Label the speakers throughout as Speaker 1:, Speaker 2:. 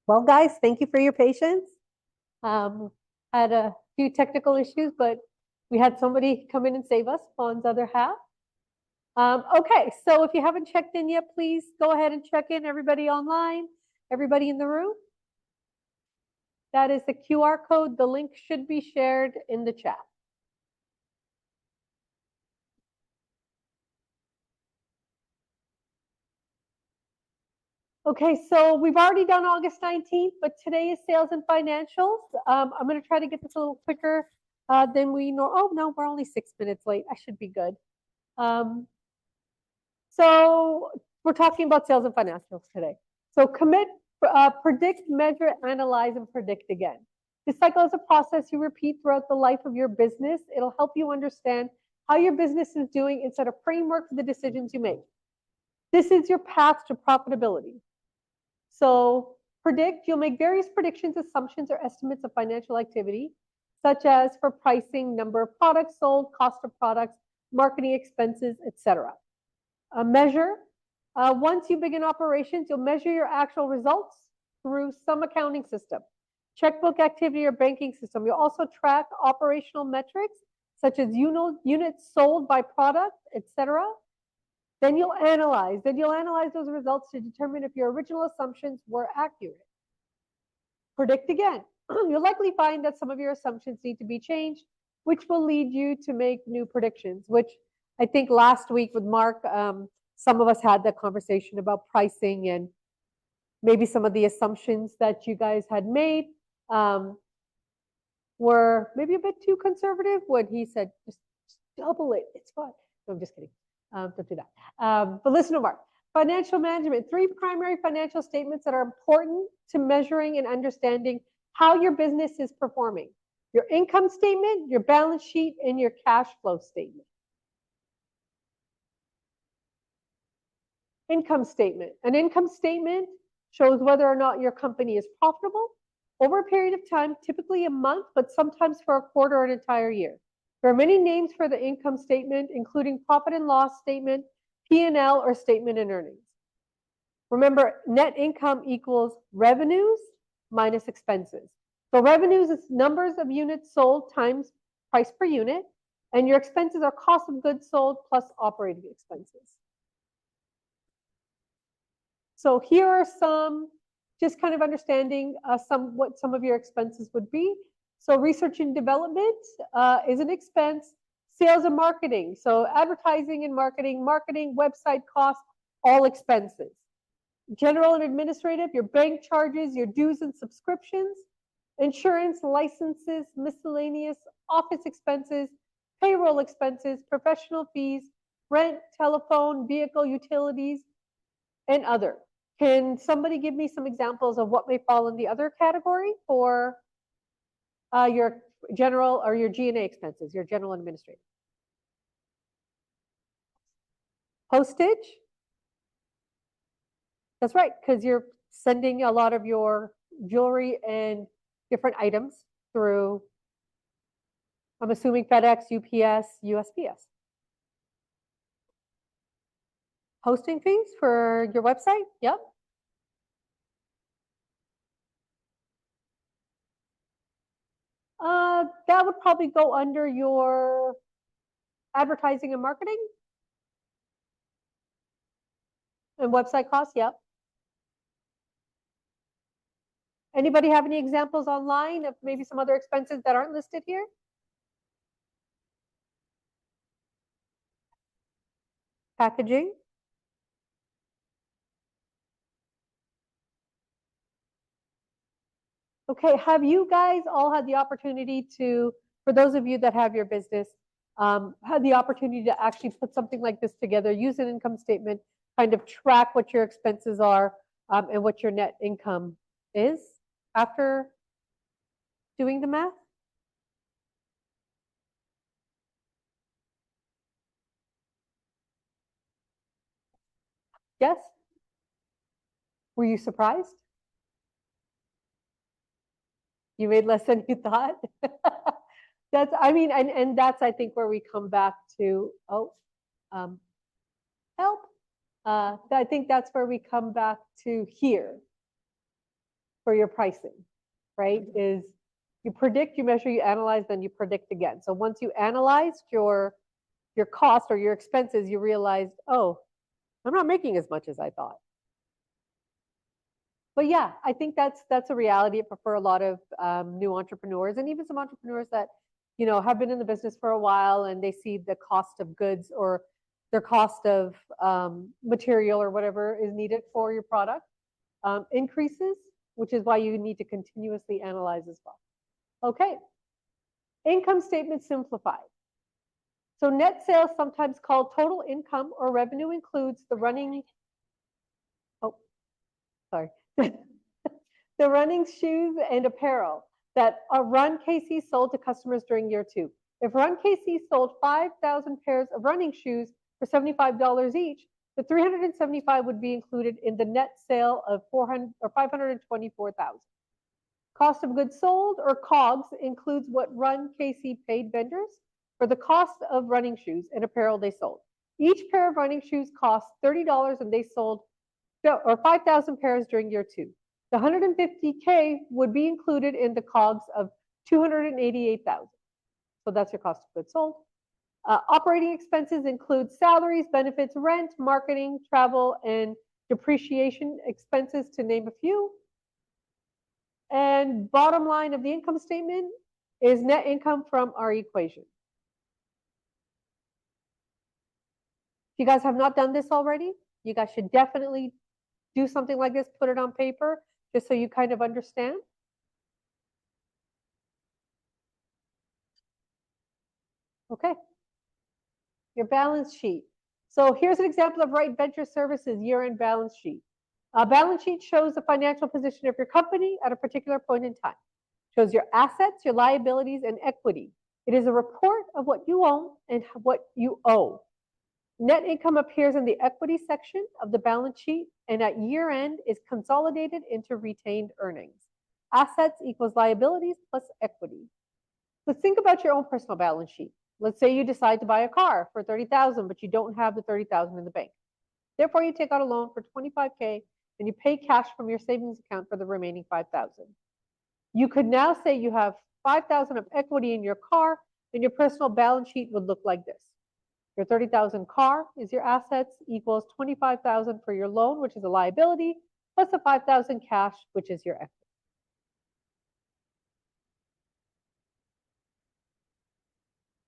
Speaker 1: Well, guys, thank you for your patience. Um, had a few technical issues, but we had somebody come in and save us on other half. Okay, so if you haven't checked in yet, please go ahead and check in. Everybody online, everybody in the room. That is the QR code. The link should be shared in the chat. Okay, so we've already done August 19th, but today is sales and financials. I'm going to try to get this a little quicker than we know. Oh, no, we're only 6 minutes late. I should be good. So we're talking about sales and financials today. So commit, predict, measure, analyze, and predict again. This cycle is a process you repeat throughout the life of your business. It'll help you understand how your business is doing and set a framework for the decisions you make. This is your path to profitability. So predict, you'll make various predictions, assumptions, or estimates of financial activity, such as for pricing, number of products sold, cost of products, marketing expenses, etc. Measure, once you begin operations, you'll measure your actual results through some accounting system, checkbook activity or banking system. You'll also track operational metrics such as units sold by product, etc. Then you'll analyze those results to determine if your original assumptions were accurate. Predict again. You'll likely find that some of your assumptions need to be changed, which will lead you to make new predictions, which I think last week with Mark, some of us had that conversation about pricing and maybe some of the assumptions that you guys had made were maybe a bit too conservative when he said, just double it, it's fine. No, I'm just kidding. Don't do that. But listen to Mark. Financial management, 3 primary financial statements that are important to measuring and understanding how your business is performing. Your income statement, your balance sheet, and your cash flow statement. Income statement. An income statement shows whether or not your company is profitable over a period of time, typically a month, but sometimes for a quarter or an entire year. There are many names for the income statement, including profit and loss statement, P&L, or statement and earnings. Remember, net income equals revenues minus expenses. So revenues is numbers of units sold times price per unit, and your expenses are cost of goods sold plus operating expenses. So here are some, just kind of understanding what some of your expenses would be. So research and development is an expense. Sales and marketing, so advertising and marketing, website costs, all expenses. General and administrative, your bank charges, your dues and subscriptions, insurance, licenses, miscellaneous, office expenses, payroll expenses, professional fees, rent, telephone, vehicle, utilities, and other. Can somebody give me some examples of what may fall in the other category for your general or your G&A expenses, your general administrative? Postage. That's right, because you're sending a lot of your jewelry and different items through, I'm assuming FedEx, UPS, USPS. Hosting fees for your website? Yep. That would probably go under your advertising and marketing and website costs. Yep. Anybody have any examples online of maybe some other expenses that aren't listed here? Packaging. Okay, have you guys all had the opportunity to, for those of you that have your business, had the opportunity to actually put something like this together, use an income statement, kind of track what your expenses are and what your net income is after doing the math? Yes? Were you surprised? You made less than you thought? That's, I mean, and that's, I think, where we come back to, help. I think that's where we come back to here. for your pricing, right? Is you predict, you measure, you analyze, then you predict again. So once you analyzed your cost or your expenses, you realized, oh, I'm not making as much as I thought. But yeah, I think that's a reality for a lot of new entrepreneurs, and even some entrepreneurs that have been in the business for a while, and they see the cost of goods or their cost of material or whatever is needed for your product increases, which is why you need to continuously analyze as well. Okay, income statement simplified. So net sales, sometimes called total income or revenue, includes the running, the running shoes and apparel that Run KC sold to customers during year 2. If Run KC sold 5,000 pairs of running shoes for $75 each, the 375 would be included in the net sale of 524,000. Cost of goods sold, or COGS, includes what Run KC paid vendors for the cost of running shoes and apparel they sold. Each pair of running shoes cost $30, and they sold 5,000 pairs during year 2. The 150K would be included in the COGS of 288,000. So that's your cost of goods sold. Operating expenses include salaries, benefits, rent, marketing, travel, and depreciation expenses, to name a few. And bottom line of the income statement is net income from our equation. If you guys have not done this already, you guys should definitely do something like this, put it on paper, just so you kind of understand. Okay. Your balance sheet. So here's an example of Right Venture Services year-end balance sheet. A balance sheet shows the financial position of your company at a particular point in time. Shows your assets, your liabilities, and equity. It is a report of what you own and what you owe. Net income appears in the equity section of the balance sheet, and at year end is consolidated into retained earnings. Assets equals liabilities plus equity. Let's think about your own personal balance sheet. Let's say you decide to buy a car for $30,000, but you don't have the $30,000 in the bank. Therefore, you take out a loan for $25K and you pay cash from your savings account for the remaining $5,000. You could now say you have $5,000 of equity in your car, and your personal balance sheet would look like this. Your $30,000 car is your assets, equals $25,000 for your loan, which is a liability, plus the $5,000 cash, which is your equity.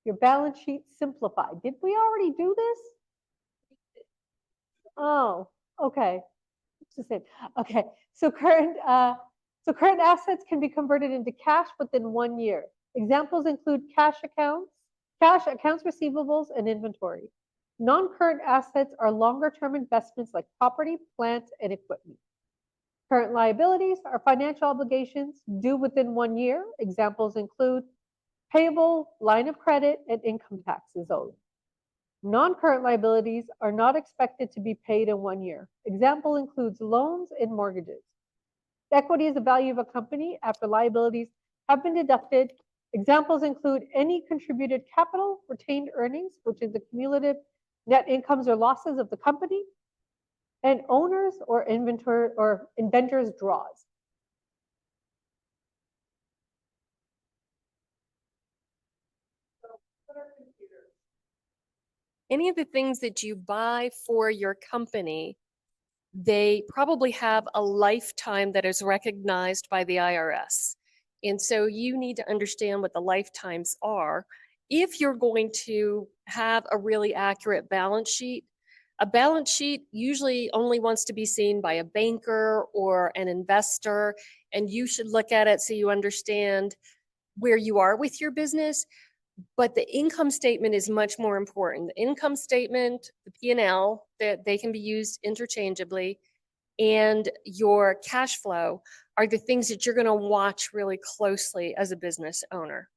Speaker 1: Your balance sheet simplified. Did we already do this? Oh, okay. It's the same. Okay. So current assets can be converted into cash within 1 year. Examples include cash, accounts receivables, and inventory. Non-current assets are longer-term investments like property, plant, and equipment. Current liabilities are financial obligations due within 1 year. Examples include payable, line of credit, and income taxes owed. Non-current liabilities are not expected to be paid in 1 year. Example includes loans and mortgages. Equity is the value of a company after liabilities have been deducted. Examples include any contributed capital, retained earnings, which is the cumulative net incomes or losses of the company, and owners or inventor or inventors' draws.
Speaker 2: Any of the things that you buy for your company, they probably have a lifetime that is recognized by the IRS. And so you need to understand what the lifetimes are. If you're going to have a really accurate balance sheet, a balance sheet usually only wants to be seen by a banker or an investor, and you should look at it so you understand where you are with your business. But the income statement is much more important. The income statement, the P&L, that they can be used interchangeably, and your cash flow are the things that you're going to watch really closely as a business owner.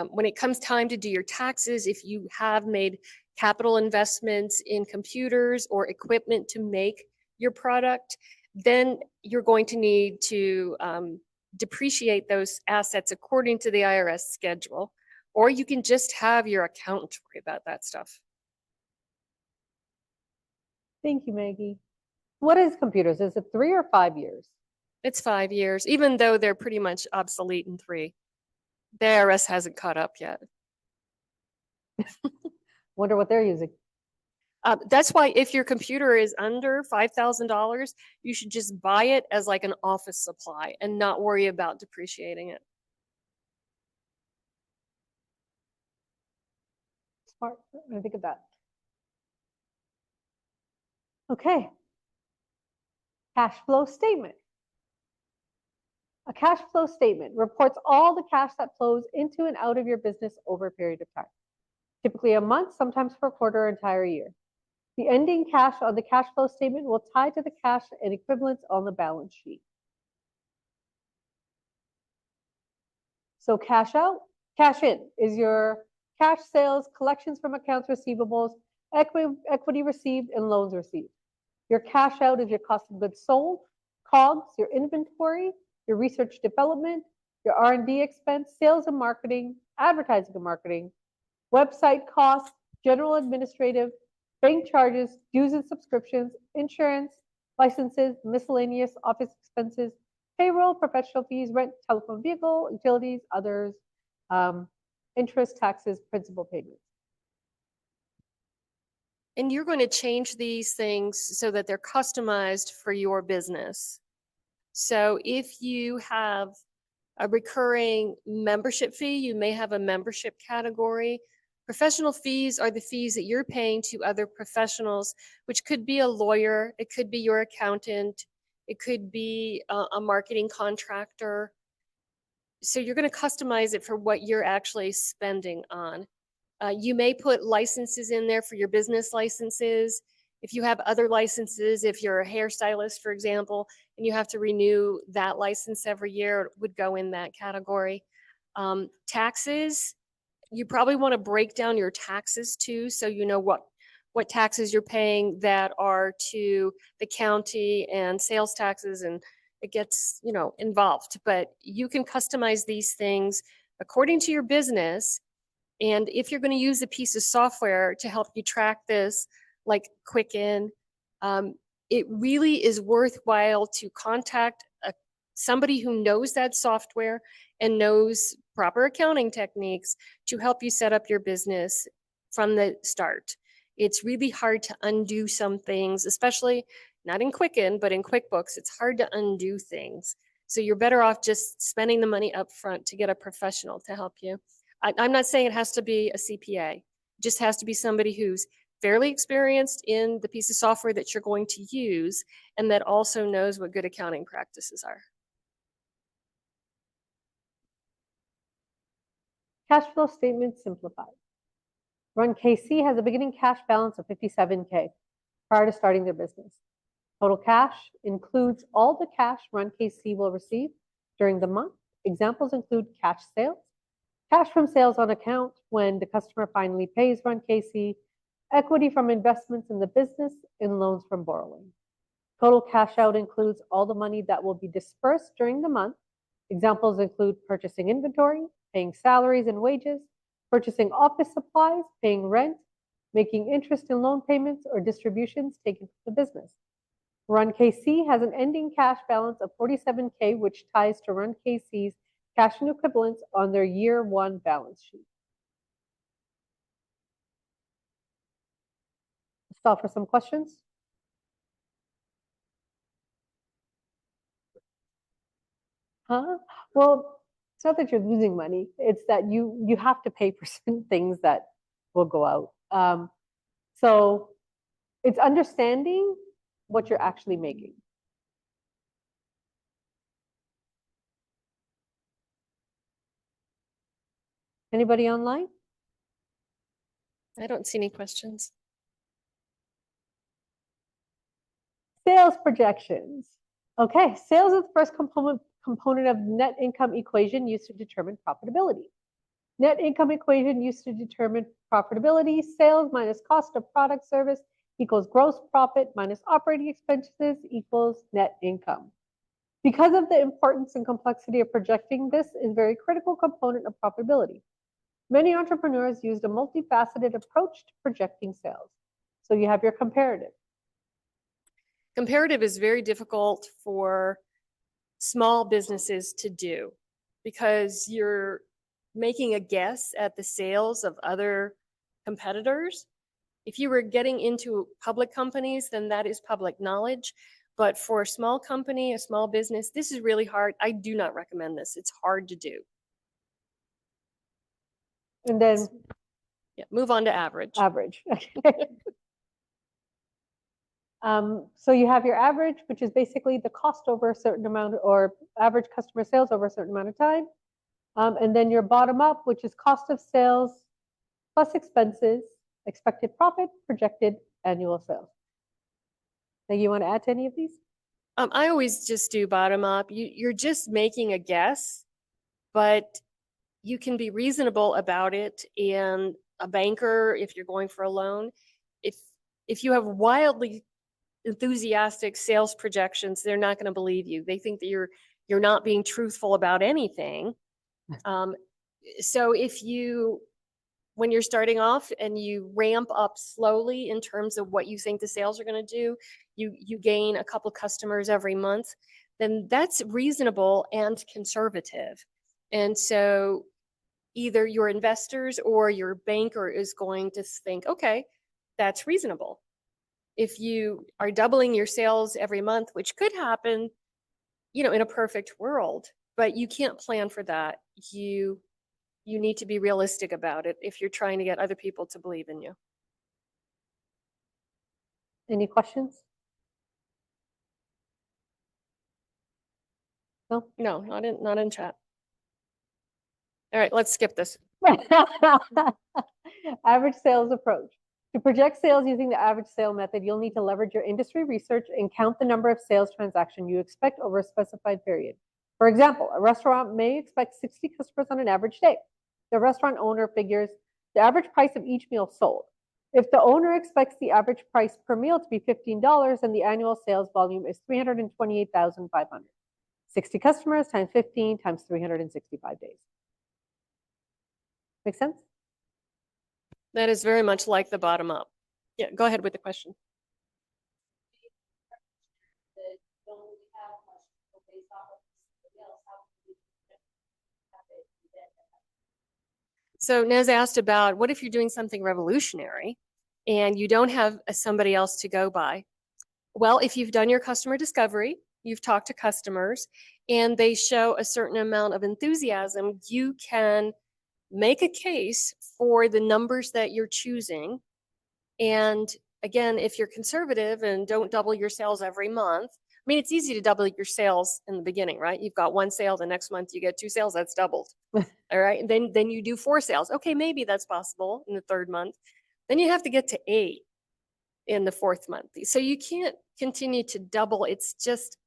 Speaker 2: When it comes time to do your taxes, if you have made capital investments in computers or equipment to make your product, then you're going to need to depreciate those assets according to the IRS schedule. Or you can just have your accountant worry about that stuff.
Speaker 1: Thank you, Maggie. What is computers? Is it 3 or 5 years?
Speaker 2: It's 5 years, even though they're pretty much obsolete in 3. The IRS hasn't caught up yet.
Speaker 1: Wonder what they're using.
Speaker 2: That's why if your computer is under $5,000, you should just buy it as like an office supply and not worry about depreciating it.
Speaker 1: Smart. I'm gonna think of that. Okay. Cash flow statement. A cash flow statement reports all the cash that flows into and out of your business over a period of time, typically a month, sometimes for a quarter or entire year. The ending cash on the cash flow statement will tie to the cash and equivalents on the balance sheet. So cash out, cash in is your cash sales, collections from accounts receivables, equity received, and loans received. Your cash out is your cost of goods sold, COGS, your inventory, your research development, your R&D expense, sales and marketing, advertising and marketing, website costs, general administrative, bank charges, dues and subscriptions, insurance, licenses, miscellaneous office expenses, payroll, professional fees, rent, telephone vehicle, utilities, others, interest, taxes, principal payments.
Speaker 2: And you're going to change these things so that they're customized for your business. So if you have a recurring membership fee, you may have a membership category. Professional fees are the fees that you're paying to other professionals, which could be a lawyer, it could be your accountant, it could be a marketing contractor. So you're going to customize it for what you're actually spending on. You may put licenses in there for your business licenses. If you have other licenses, if you're a hairstylist, for example, and you have to renew that license every year, it would go in that category. Taxes, you probably want to break down your taxes too, so you know what taxes you're paying that are to the county and sales taxes, and it gets, you know, involved. But you can customize these things according to your business. And if you're going to use a piece of software to help you track this, like Quicken, it really is worthwhile to contact somebody who knows that software and knows proper accounting techniques to help you set up your business from the start. It's really hard to undo some things, especially not in Quicken, but in QuickBooks. It's hard to undo things. So you're better off just spending the money up front to get a professional to help you. I'm not saying it has to be a CPA. It just has to be somebody who's fairly experienced in the piece of software that you're going to use and that also knows what good accounting practices are.
Speaker 1: Cash flow statement simplified. Run KC has a beginning cash balance of $57K prior to starting their business. Total cash includes all the cash Run KC will receive during the month. Examples include cash sales, cash from sales on account when the customer finally pays Run KC, equity from investments in the business, and loans from borrowing. Total cash out includes all the money that will be dispersed during the month. Examples include purchasing inventory, paying salaries and wages, purchasing office supplies, paying rent, making interest and loan payments, or distributions taken from the business. Run KC has an ending cash balance of $47K, which ties to Run KC's cash and equivalents on their year one balance sheet. Let's stop for some questions. Well, it's not that you're losing money. It's that you have to pay for certain things that will go out. So it's understanding what you're actually making. Anybody online?
Speaker 2: I don't see any questions.
Speaker 1: Sales projections. Okay, sales is the first component of net income equation used to determine profitability. Net income equation used to determine profitability. Sales minus cost of product service equals gross profit minus operating expenses equals net income. Because of the importance and complexity of projecting, this is a very critical component of profitability. Many entrepreneurs used a multifaceted approach to projecting sales. So you have your comparative.
Speaker 2: Comparative is very difficult for small businesses to do, because you're making a guess at the sales of other competitors. If you were getting into public companies, then that is public knowledge. But for a small company, a small business, this is really hard. I do not recommend this. It's hard to do.
Speaker 1: And then
Speaker 2: Yeah, move on to average.
Speaker 1: average. So you have your average, which is basically the cost over a certain amount, or average customer sales over a certain amount of time. And then your bottom up, which is cost of sales plus expenses, expected profit, projected annual sales. Now, you want to add to any of these?
Speaker 2: I always just do bottom up. You're just making a guess, but you can be reasonable about it. And a banker, if you're going for a loan, if you have wildly enthusiastic sales projections, they're not going to believe you. They think that you're not being truthful about anything. So when you're starting off and you ramp up slowly in terms of what you think the sales are going to do, you gain a couple customers every month, then that's reasonable and conservative. And so either your investors or your banker is going to think, okay, that's reasonable. If you are doubling your sales every month, which could happen, in a perfect world, but you can't plan for that. You need to be realistic about it if you're trying to get other people to believe in you.
Speaker 1: Any questions? No?
Speaker 2: No, not in chat. All right, let's skip this.
Speaker 1: Average sales approach. To project sales using the average sale method, you'll need to leverage your industry research and count the number of sales transactions you expect over a specified period. For example, a restaurant may expect 60 customers on an average day. The restaurant owner figures the average price of each meal sold. If the owner expects the average price per meal to be $15 and the annual sales volume is 328,500, 60 customers times 15 times 365 days. Make sense?
Speaker 2: That is very much like the bottom up. Yeah, go ahead with the question. So Nez asked about, what if you're doing something revolutionary and you don't have somebody else to go by? Well, if you've done your customer discovery, you've talked to customers, and they show a certain amount of enthusiasm, you can make a case for the numbers that you're choosing. And again, if you're conservative and don't double your sales every month, I mean, it's easy to double your sales in the beginning, right? You've got one sale, the next month you get 2 sales, that's doubled. All right. And then you do 4 sales. Okay, maybe that's possible in the 3rd month. Then you have to get to 8 in the 4th month. So you can't continue to double. It's just,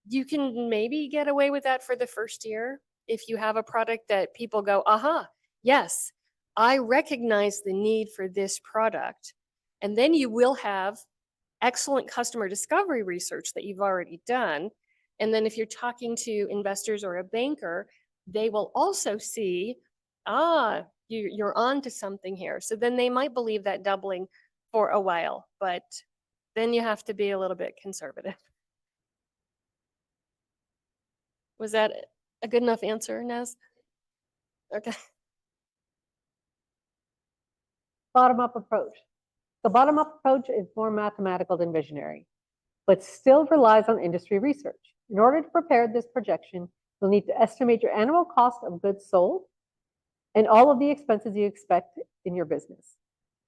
Speaker 2: you can maybe get away with that for the 1st year. If you have a product that people go, aha, yes, I recognize the need for this product. And then you will have excellent customer discovery research that you've already done. And then if you're talking to investors or a banker, they will also see, you're on to something here. So then they might believe that doubling for a while, but then you have to be a little bit conservative. Was that a good enough answer, Nez? Okay.
Speaker 1: Bottom-up approach. The bottom-up approach is more mathematical than visionary, but still relies on industry research. In order to prepare this projection, you'll need to estimate your annual cost of goods sold and all of the expenses you expect in your business.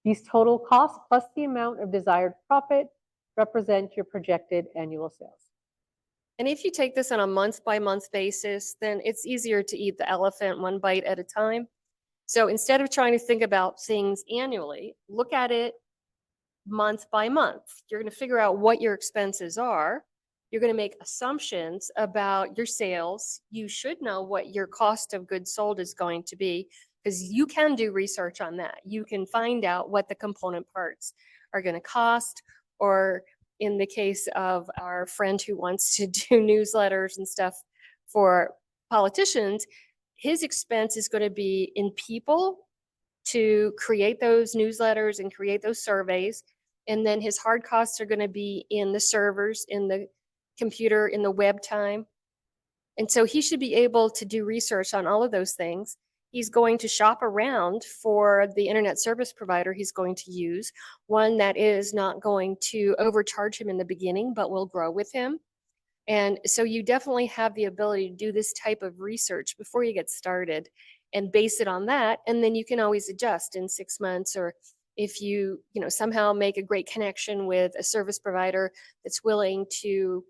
Speaker 1: These total costs plus the amount of desired profit represent your projected annual sales.
Speaker 2: And if you take this on a month-by-month basis, then it's easier to eat the elephant one bite at a time. So instead of trying to think about things annually, look at it month by month. You're going to figure out what your expenses are. You're going to make assumptions about your sales. You should know what your cost of goods sold is going to be, because you can do research on that. You can find out what the component parts are going to cost, or in the case of our friend who wants to do newsletters and stuff for politicians, his expense is going to be in people to create those newsletters and create those surveys. And then his hard costs are going to be in the servers, in the computer, in the web time. And so he should be able to do research on all of those things. He's going to shop around for the internet service provider he's going to use, one that is not going to overcharge him in the beginning, but will grow with him. And so you definitely have the ability to do this type of research before you get started and base it on that. And then you can always adjust in 6 months, or if you somehow make a great connection with a service provider that's willing to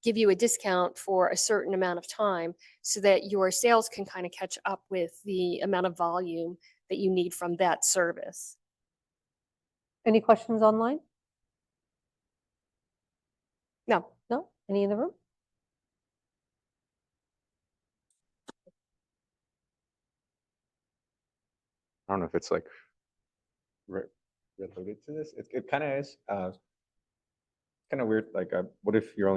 Speaker 2: give you a discount for a certain amount of time so that your sales can kind of catch up with the amount of volume that you need from that service.
Speaker 1: Any questions online?
Speaker 2: No.
Speaker 1: No? Any in the room?
Speaker 3: I don't know if it's like related to this. It kind of is. Kind of weird. Like, what if you've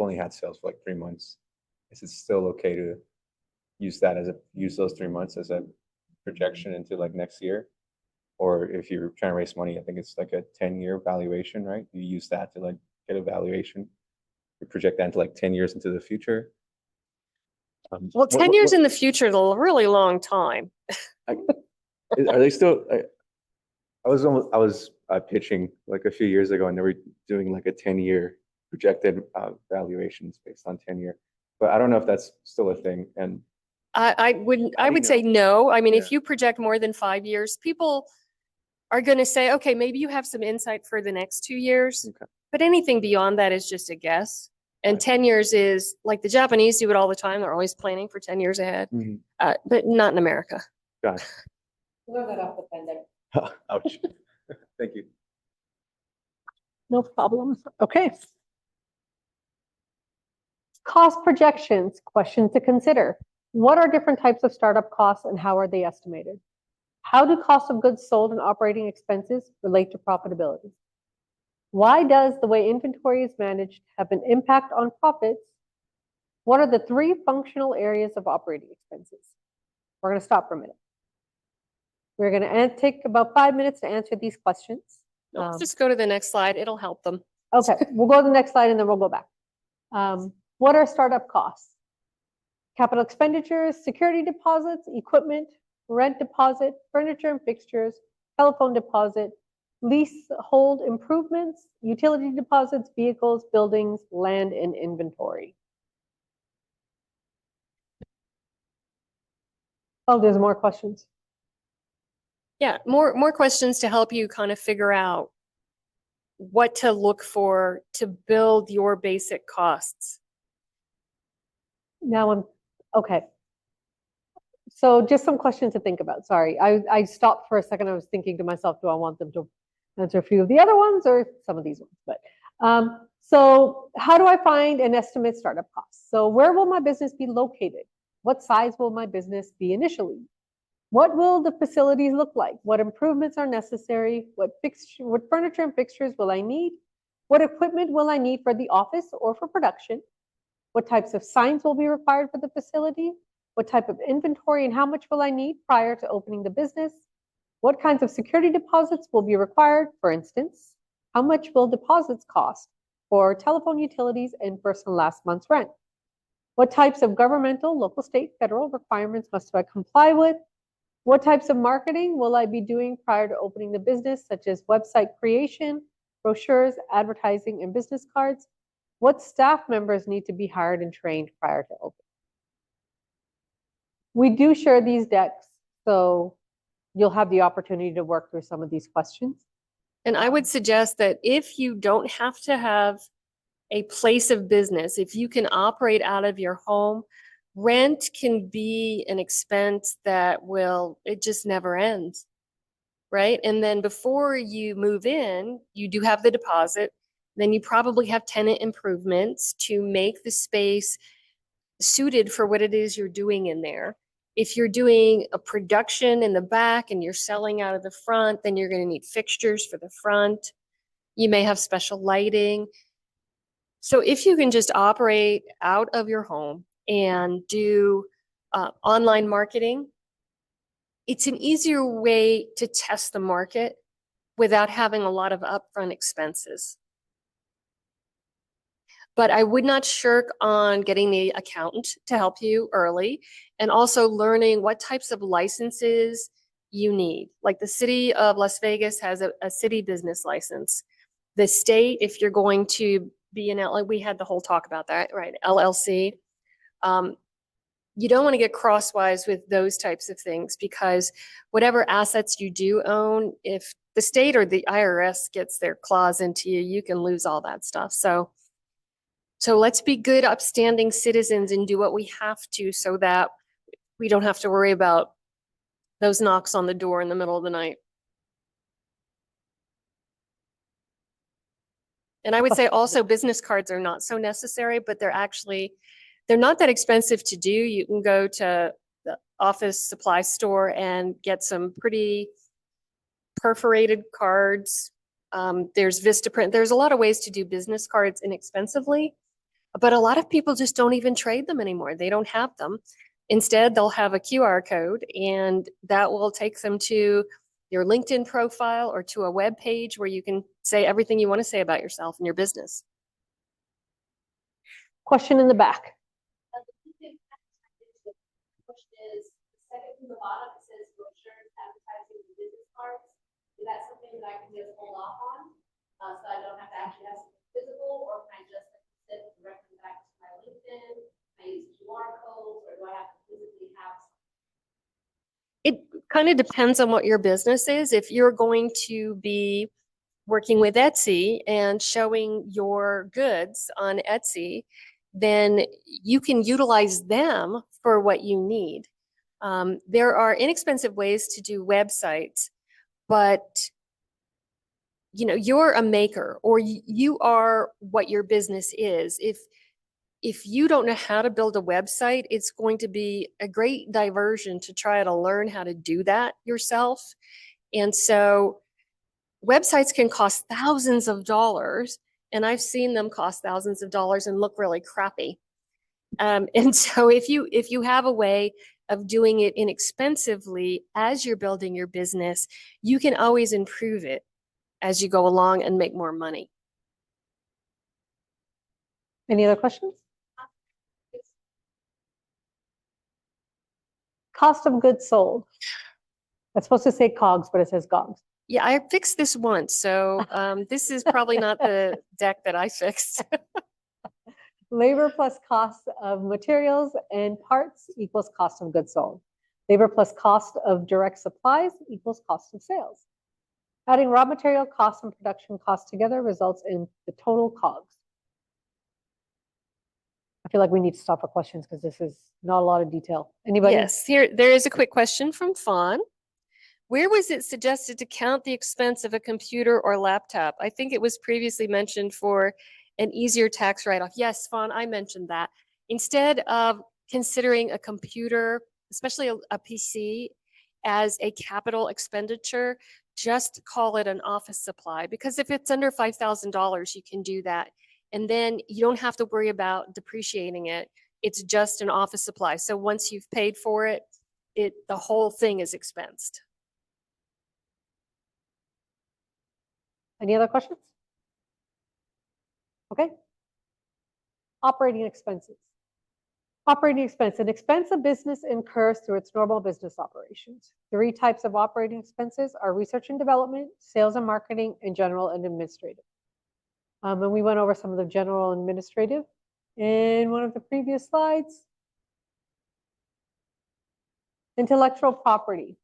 Speaker 3: only had sales for like 3 months? Is it still okay to use those 3 months as a projection into like next year? Or if you're trying to raise money, I think it's like a 10-year valuation, right? You use that to like get a valuation. You project that into like 10 years into the future.
Speaker 2: Well, 10 years in the future is a really long time.
Speaker 3: Are they still? I was pitching like a few years ago, and they were doing like a 10-year projected valuations based on 10-year. But I don't know if that's still a thing. And
Speaker 2: I would say no. I mean,
Speaker 3: Yeah.
Speaker 2: if you project more than 5 years, people are going to say, okay, maybe you have some insight for the next 2 years,
Speaker 3: Okay.
Speaker 2: but anything beyond that is just a guess. And
Speaker 3: Right.
Speaker 2: 10 years is like the Japanese do it all the time. They're always planning for 10 years ahead, but not in America.
Speaker 3: Got
Speaker 1: Learn that off the pandemic.
Speaker 3: it. Ouch. Thank you.
Speaker 1: No problem. Okay. Cost projections, questions to consider. What are different types of startup costs and how are they estimated? How do cost of goods sold and operating expenses relate to profitability? Why does the way inventory is managed have an impact on profits? What are the 3 functional areas of operating expenses? We're going to stop for a minute. We're going to take about 5 minutes to answer these questions.
Speaker 2: Let's just go to the next slide. It'll help them.
Speaker 1: Okay, we'll go to the next slide and then we'll go back. What are startup costs? Capital expenditures, security deposits, equipment, rent deposit, furniture and fixtures, telephone deposit, leasehold improvements, utility deposits, vehicles, buildings, land, and inventory. Oh, there's more questions.
Speaker 2: Yeah, more questions to help you kind of figure out what to look for to build your basic costs.
Speaker 1: Now okay. So just some questions to think about. Sorry, I stopped for a second. I was thinking to myself, do I want them to answer a few of the other ones or some of these ones? But so how do I find and estimate startup costs? So where will my business be located? What size will my business be initially? What will the facilities look like? What improvements are necessary? What furniture and fixtures will I need? What equipment will I need for the office or for production? What types of signs will be required for the facility? What type of inventory and how much will I need prior to opening the business? What kinds of security deposits will be required? For instance, how much will deposits cost for telephone, utilities, and personal last month's rent? What types of governmental, local, state, federal requirements must I comply with? What types of marketing will I be doing prior to opening the business, such as website creation, brochures, advertising, and business cards? What staff members need to be hired and trained prior to opening? We do share these decks, so you'll have the opportunity to work through some of these questions.
Speaker 2: And I would suggest that if you don't have to have a place of business, if you can operate out of your home, rent can be an expense that it just never ends, right? And then before you move in, you do have the deposit. Then you probably have tenant improvements to make the space suited for what it is you're doing in there. If you're doing a production in the back and you're selling out of the front, then you're going to need fixtures for the front. You may have special lighting. So if you can just operate out of your home and do online marketing, it's an easier way to test the market without having a lot of upfront expenses. But I would not shirk on getting the accountant to help you early and also learning what types of licenses you need. Like the city of Las Vegas has a city business license. The state, if you're going to be an LLC, we had the whole talk about that, right? LLC. You don't want to get crosswise with those types of things because whatever assets you do own, if the state or the IRS gets their claws into you, you can lose all that stuff. So let's be good, upstanding citizens and do what we have to so that we don't have to worry about those knocks on the door in the middle of the night. And I would say also business cards are not so necessary, but they're not that expensive to do. You can go to the office supply store and get some pretty perforated cards. There's Vistaprint. There's a lot of ways to do business cards inexpensively, but a lot of people just don't even trade them anymore. They don't have them. Instead, they'll have a QR code and that will take them to your LinkedIn profile or to a web page where you can say everything you want to say about yourself and your business.
Speaker 1: Question in the back.
Speaker 4: Question is, the second from the bottom, it says brochures, advertising, and business cards. Is that something that I can just hold off on? So I don't have to actually have something physical, or can I just send it directly back to my LinkedIn? Can I use QR codes, or do I have to physically have something?
Speaker 2: It kind of depends on what your business is. If you're going to be working with Etsy and showing your goods on Etsy, then you can utilize them for what you need. There are inexpensive ways to do websites, but you're a maker or you are what your business is. If you don't know how to build a website, it's going to be a great diversion to try to learn how to do that yourself. And so websites can cost thousands of dollars, and I've seen them cost thousands of dollars and look really crappy. And so if you have a way of doing it inexpensively as you're building your business, you can always improve it as you go along and make more money.
Speaker 1: Any other questions? Cost of goods sold. That's supposed to say COGS, but it says GOGS.
Speaker 2: Yeah, I fixed this once, so this is probably not the deck that I fixed.
Speaker 1: Labor plus cost of materials and parts equals cost of goods sold. Labor plus cost of direct supplies equals cost of sales. Adding raw material costs and production costs together results in the total COGS. I feel like we need to stop for questions because this is not a lot of detail. Anybody?
Speaker 2: Yes, there is a quick question from Fawn. Where was it suggested to count the expense of a computer or laptop? I think it was previously mentioned for an easier tax write-off. Yes, Fawn, I mentioned that. Instead of considering a computer, especially a PC, as a capital expenditure, just call it an office supply. Because if it's under $5,000, you can do that. And then you don't have to worry about depreciating it. It's just an office supply. So once you've paid for it, the whole thing is expensed.
Speaker 1: Any other questions? Okay. Operating expenses. Operating expense, an expense a business incurs through its normal business operations. 3 types of operating expenses are research and development, sales and marketing, and general and administrative. And we went over some of the general and administrative in one of the previous slides. Intellectual property.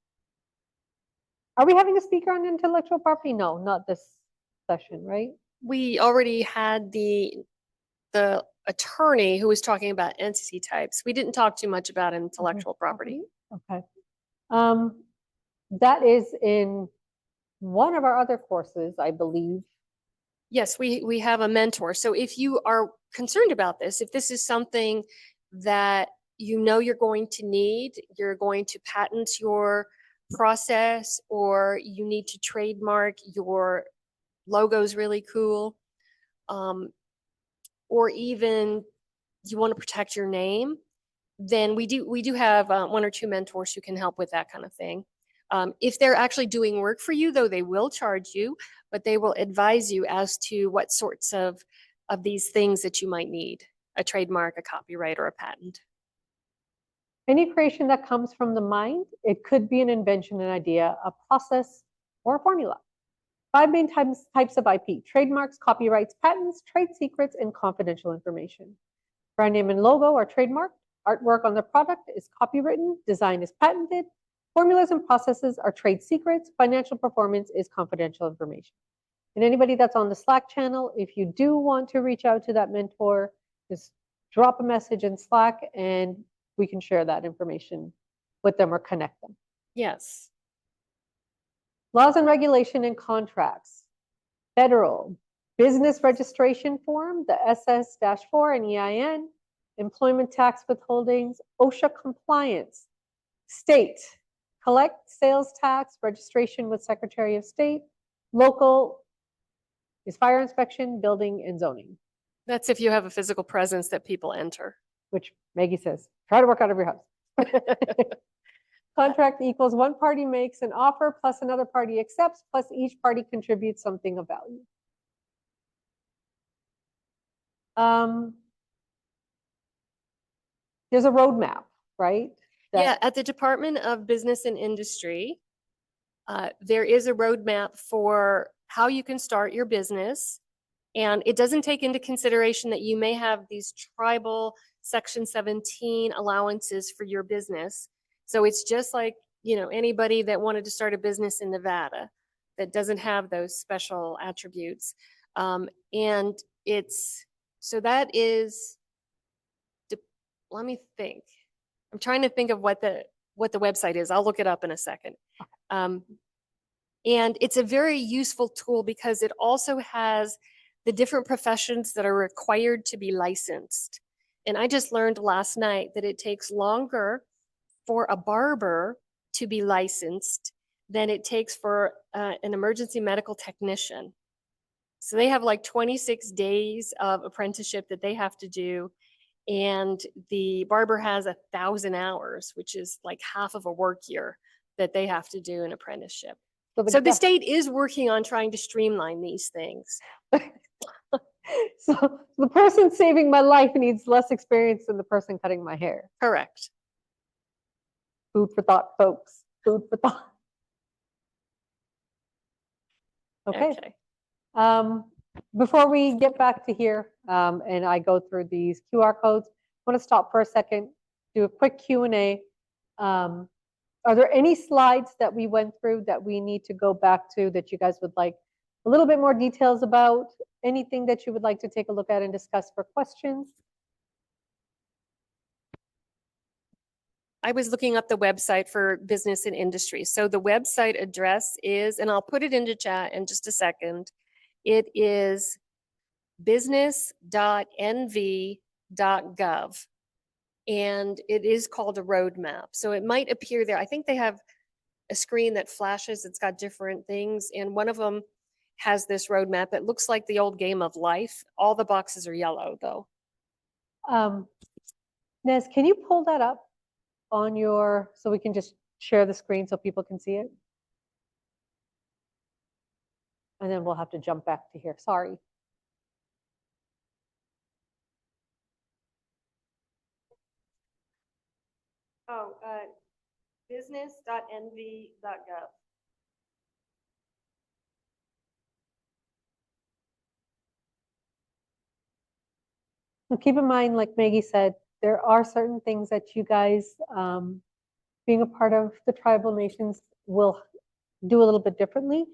Speaker 1: Are we having a speaker on intellectual property? No, not this session, right?
Speaker 2: We already had the attorney who was talking about entity types. We didn't talk too much about intellectual property.
Speaker 1: Okay. That is in one of our other courses, I believe.
Speaker 2: Yes, we have a mentor. So if you are concerned about this, if this is something that you're going to need, you're going to patent your process, or you need to trademark your logo's really cool, or even you want to protect your name, then we do have 1 or 2 mentors who can help with that kind of thing. If they're actually doing work for you, though, they will charge you, but they will advise you as to what sorts of of these things that you might need, a trademark, a copyright, or a patent.
Speaker 1: Any creation that comes from the mind, it could be an invention, an idea, a process, or a formula. 5 main types of IP: trademarks, copyrights, patents, trade secrets, and confidential information. Brand name and logo are trademarked. Artwork on the product is copywritten. Design is patented. Formulas and processes are trade secrets. Financial performance is confidential information. And anybody that's on the Slack channel, if you do want to reach out to that mentor, just drop a message in Slack and we can share that information with them or connect them.
Speaker 2: Yes.
Speaker 1: Laws and regulation and contracts. Federal business registration form, the SS-4 and EIN, employment tax withholdings, OSHA compliance, state, collect sales tax, registration with Secretary of State, local is fire inspection, building, and zoning,
Speaker 2: That's if you have a physical presence that people enter.
Speaker 1: which Maggie says, try to work out of your house. Contract equals one party makes an offer plus another party accepts plus each party contributes something of value. There's a roadmap, right?
Speaker 2: Yeah, at the Department of Business and Industry, there is a roadmap for how you can start your business. And it doesn't take into consideration that you may have these tribal Section 17 allowances for your business. So it's just like, you know, anybody that wanted to start a business in Nevada that doesn't have those special attributes. And it's, so that is, let me think. I'm trying to think of what the website is. I'll look it up in a second. And it's a very useful tool because it also has the different professions that are required to be licensed. And I just learned last night that it takes longer for a barber to be licensed than it takes for an emergency medical technician. So they have like 26 days of apprenticeship that they have to do. And the barber has 1,000 hours, which is like half of a work year that they have to do an apprenticeship. So the state is working on trying to streamline these things.
Speaker 1: So the person saving my life needs less experience than the person cutting my hair.
Speaker 2: Correct.
Speaker 1: Food for thought, folks. Food for thought. Okay. Before we get back to here and I go through these QR codes, I want to stop for a second, do a quick Q&A. Are there any slides that we went through that we need to go back to that you guys would like a little bit more details about? Anything that you would like to take a look at and discuss for questions?
Speaker 2: I was looking up the website for business and industry. So the website address is, and I'll put it into chat in just a second, it is business.nv.gov. And it is called a roadmap. So it might appear there. I think they have a screen that flashes. It's got different things. And one of them has this roadmap. It looks like the old game of life. All the boxes are yellow though.
Speaker 1: Nez, can you pull that up on your, so we can just share the screen so people can see it? And then we'll have to jump back to here. Sorry.
Speaker 2: Oh, business.nv.gov.
Speaker 1: Well, keep in mind, like Maggie said, there are certain things that you guys, being a part of the tribal nations, will do a little bit differently.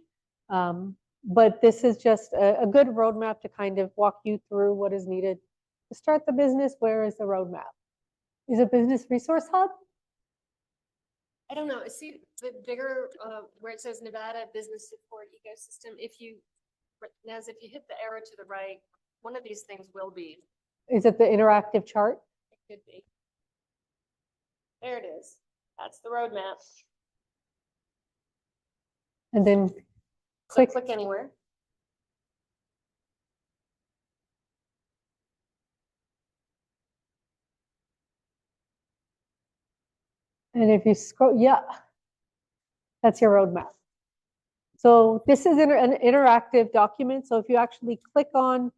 Speaker 1: But this is just a good roadmap to kind of walk you through what is needed to start the business. Where is the roadmap? Is a business resource hub?
Speaker 2: I don't know. See the bigger where it says Nevada Business Support Ecosystem. If you, Naz, if you hit the arrow to the right, one of these things will be.
Speaker 1: Is it the interactive chart?
Speaker 2: It could be. There it is. That's the roadmap.
Speaker 1: And then
Speaker 2: So click anywhere.
Speaker 1: And if you scroll, yeah, that's your roadmap. So this is an interactive document. So if you actually click on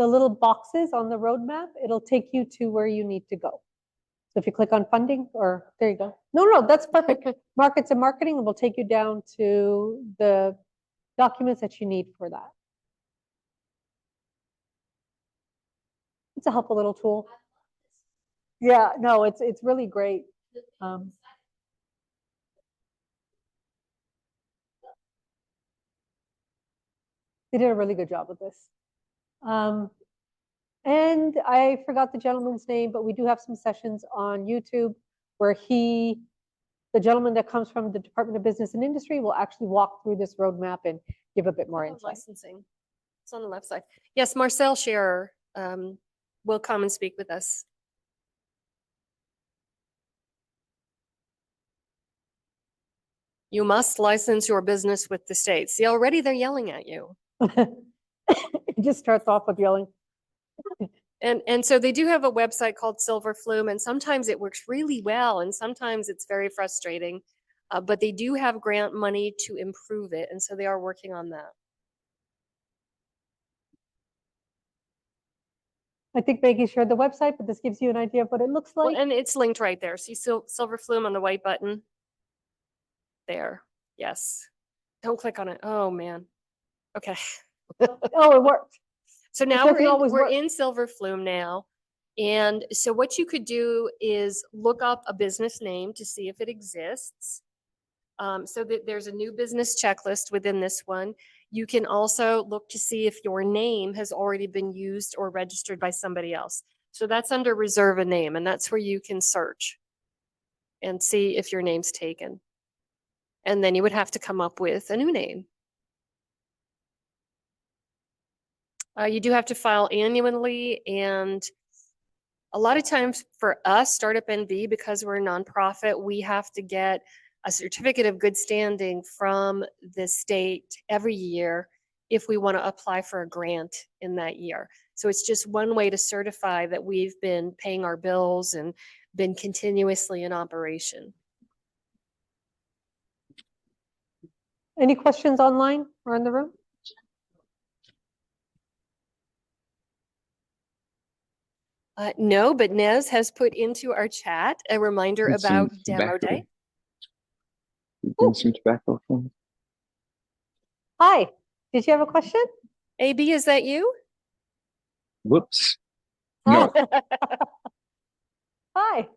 Speaker 1: the little boxes on the roadmap, it'll take you to where you need to go. So if you click on funding, or there you go. No, that's perfect. Markets and marketing will take you down to the documents that you need for that. It's a helpful little tool. Yeah, no, it's really great. They did a really good job with this. And I forgot the gentleman's name, but we do have some sessions on YouTube where the gentleman that comes from the Department of Business and Industry will actually walk through this roadmap and give a bit more insight.
Speaker 2: Licensing. It's on the left side. Yes, Marcel Scherer will come and speak with us. You must license your business with the state. See, already they're yelling at you.
Speaker 1: It just starts off with yelling.
Speaker 2: And so they do have a website called Silver Flume, and sometimes it works really well, and sometimes it's very frustrating. But they do have grant money to improve it, and so they are working on that.
Speaker 1: I think Maggie shared the website, but this gives you an idea of what it looks like.
Speaker 2: Well, and it's linked right there. See Silver Flume on the white button? There. Yes. Don't click on it. Oh, man. Okay.
Speaker 1: Oh, it worked.
Speaker 2: So now
Speaker 1: doesn't always
Speaker 2: we're
Speaker 1: work.
Speaker 2: in Silver Flume now. And so what you could do is look up a business name to see if it exists. So that there's a new business checklist within this one. You can also look to see if your name has already been used or registered by somebody else. So that's under reserve a name, and that's where you can search and see if your name's taken. And then you would have to come up with a new name. You do have to file annually, and a lot of times for us, StartUpNV, because we're a nonprofit, we have to get a certificate of good standing from the state every year if we want to apply for a grant in that year. So it's just one way to certify that we've been paying our bills and been continuously in operation.
Speaker 1: Any questions online or in the room?
Speaker 2: No, but Nez has put into our chat a reminder
Speaker 5: And some
Speaker 2: about Demo
Speaker 5: tobacco.
Speaker 2: Day.
Speaker 5: You bring some tobacco for me?
Speaker 1: Hi, did you have a question?
Speaker 2: AB, is that you?
Speaker 5: Whoops. No,
Speaker 1: Hi.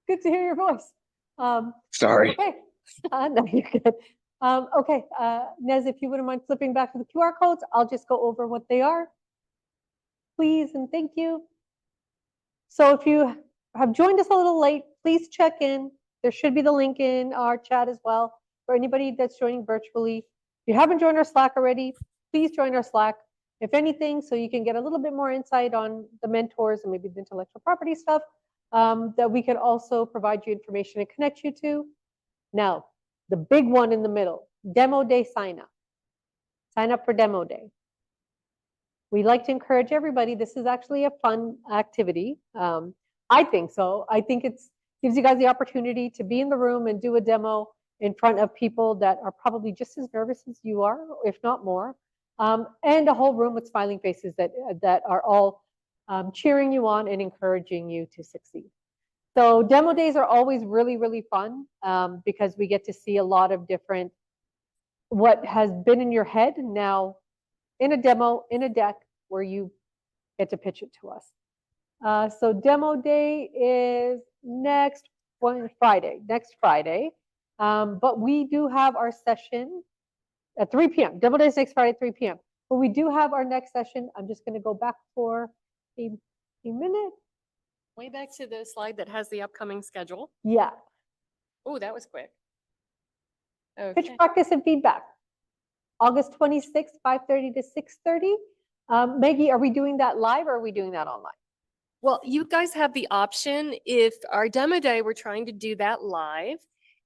Speaker 1: Good to hear your voice.
Speaker 5: sorry.
Speaker 1: Okay. No, you're good. Okay, Nez, if you wouldn't mind flipping back to the QR codes, I'll just go over what they are. Please and thank you. So if you have joined us a little late, please check in. There should be the link in our chat as well for anybody that's joining virtually. If you haven't joined our Slack already, please join our Slack. If anything, so you can get a little bit more insight on the mentors and maybe the intellectual property stuff, that we can also provide you information and connect you to. Now, the big one in the middle, Demo Day sign up. Sign up for Demo Day. We like to encourage everybody. This is actually a fun activity. I think so. I think it gives you guys the opportunity to be in the room and do a demo in front of people that are probably just as nervous as you are, if not more. And a whole room with smiling faces that are all cheering you on and encouraging you to succeed. So demo days are always really, really fun because we get to see a lot of different, what has been in your head now in a demo, in a deck where you get to pitch it to us. So demo day is next Friday. But we do have our session at 3 p.m. Demo day is next Friday at 3 p.m. But we do have our next session. I'm just going to go back for a minute.
Speaker 2: Way back to the slide that has the upcoming schedule.
Speaker 1: Yeah.
Speaker 2: Oh, that was quick.
Speaker 1: Pitch
Speaker 2: Okay.
Speaker 1: practice and feedback. August 26th, 5:30 to 6:30. Maggie, are we doing that live or are we doing that online?
Speaker 2: Well, you guys have the option. If our demo day, we're trying to do that live.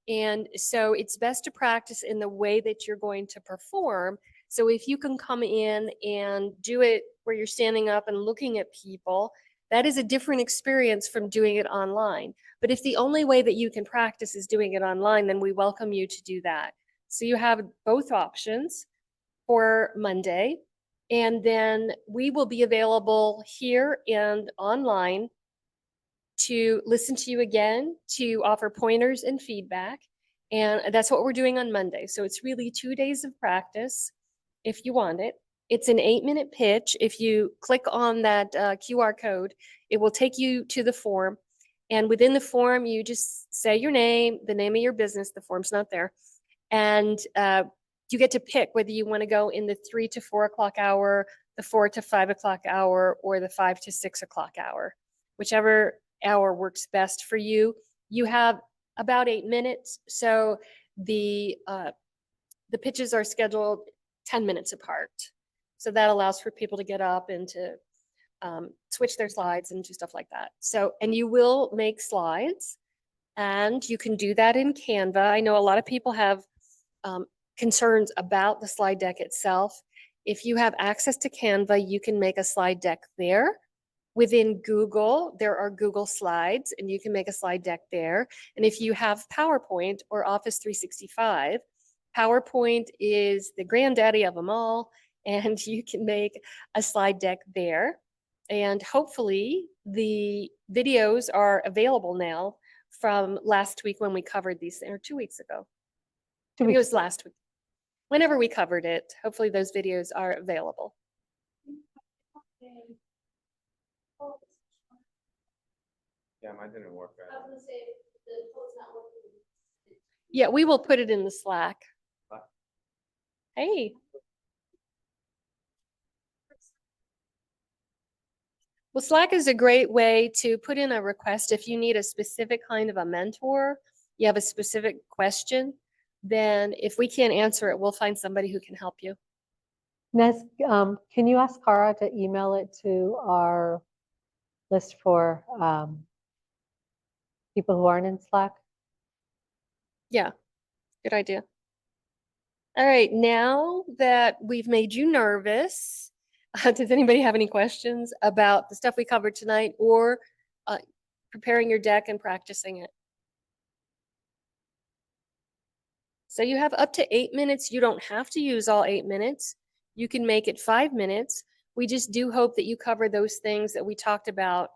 Speaker 2: And so it's best to practice in the way that you're going to perform. So if you can come in and do it where you're standing up and looking at people, that is a different experience from doing it online. But if the only way that you can practice is doing it online, then we welcome you to do that. So you have both options for Monday. And then we will be available here and online to listen to you again, to offer pointers and feedback. And that's what we're doing on Monday. So it's really 2 days of practice if you want it. It's an 8-minute pitch. If you click on that QR code, it will take you to the form. And within the form, you just say your name, the name of your business. The form's not there. And you get to pick whether you want to go in the 3 to 4 o'clock hour, the 4 to 5 o'clock hour, or the 5 to 6 o'clock hour. Whichever hour works best for you. You have about 8 minutes. So the pitches are scheduled 10 minutes apart. So that allows for people to get up and to switch their slides and do stuff like that. So, and you will make slides, and you can do that in Canva. I know a lot of people have concerns about the slide deck itself. If you have access to Canva, you can make a slide deck there. Within Google, there are Google Slides, and you can make a slide deck there. And if you have PowerPoint or Office 365, PowerPoint is the granddaddy of them all, and you can make a slide deck there. And hopefully the videos are available now from last week when we covered these, or 2 weeks ago. Maybe it was last week. Whenever we covered it, hopefully those videos are available.
Speaker 3: Yeah, mine didn't work
Speaker 4: I
Speaker 3: out.
Speaker 4: was gonna say, the code's not working.
Speaker 2: Yeah, we will put it in the Slack. Hey. Well, Slack is a great way to put in a request. If you need a specific kind of a mentor, you have a specific question, then if we can't answer it, we'll find somebody who can help you.
Speaker 1: Nez, can you ask Cara to email it to our list for people who aren't in Slack?
Speaker 2: Yeah, good idea. All right, now that we've made you nervous, does anybody have any questions about the stuff we covered tonight, or preparing your deck and practicing it? So you have up to 8 minutes. You don't have to use all 8 minutes. You can make it 5 minutes. We just do hope that you cover those things that we talked about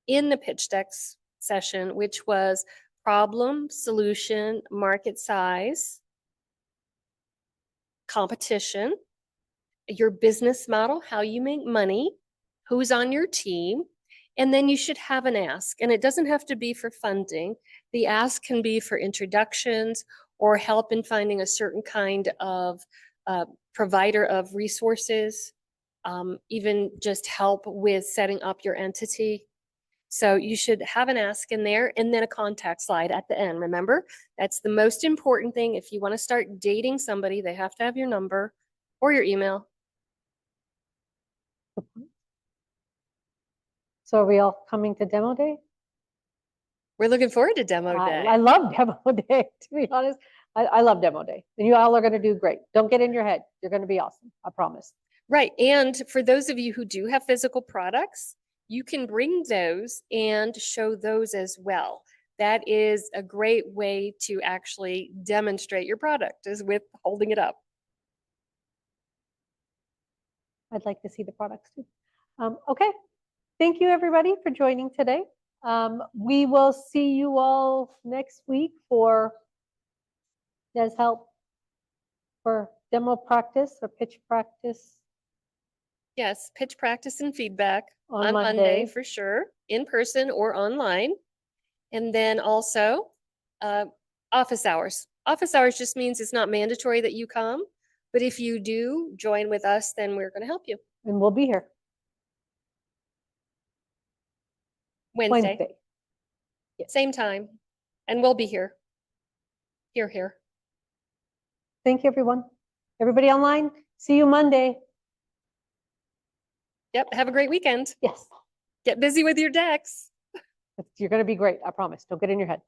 Speaker 2: in the pitch decks session, which was problem, solution, market size, competition, your business model, how you make money, who's on your team, and then you should have an ask. And it doesn't have to be for funding. The ask can be for introductions or help in finding a certain kind of provider of resources, even just help with setting up your entity. So you should have an ask in there, and then a contact slide at the end. Remember, that's the most important thing. If you want to start dating somebody, they have to have your number or your email.
Speaker 1: So are we all coming to demo day?
Speaker 2: We're looking forward to demo day.
Speaker 1: I love demo day, to be honest. I love demo day. And you all are going to do great. Don't get in your head. You're going to be awesome. I promise.
Speaker 2: Right. And for those of you who do have physical products, you can bring those and show those as well. That is a great way to actually demonstrate your product, is with holding it up.
Speaker 1: I'd like to see the products too. Okay. Thank you, everybody, for joining today. We will see you all next week for Des help for demo practice or pitch practice.
Speaker 2: Yes, pitch practice and feedback
Speaker 1: On
Speaker 2: on Monday
Speaker 1: Monday.
Speaker 2: for sure, in person or online. And then also office hours. Office hours just means it's not mandatory that you come, but if you do join with us, then we're going to help you.
Speaker 1: And we'll be here
Speaker 2: Wednesday.
Speaker 1: Yes.
Speaker 2: Same time, and we'll be here. Here.
Speaker 1: Thank you, everyone. Everybody online, see you Monday.
Speaker 2: Yep, have a great weekend.
Speaker 1: Yes,
Speaker 2: Get busy with your decks.
Speaker 1: you're going to be great. I promise. Don't get in your head.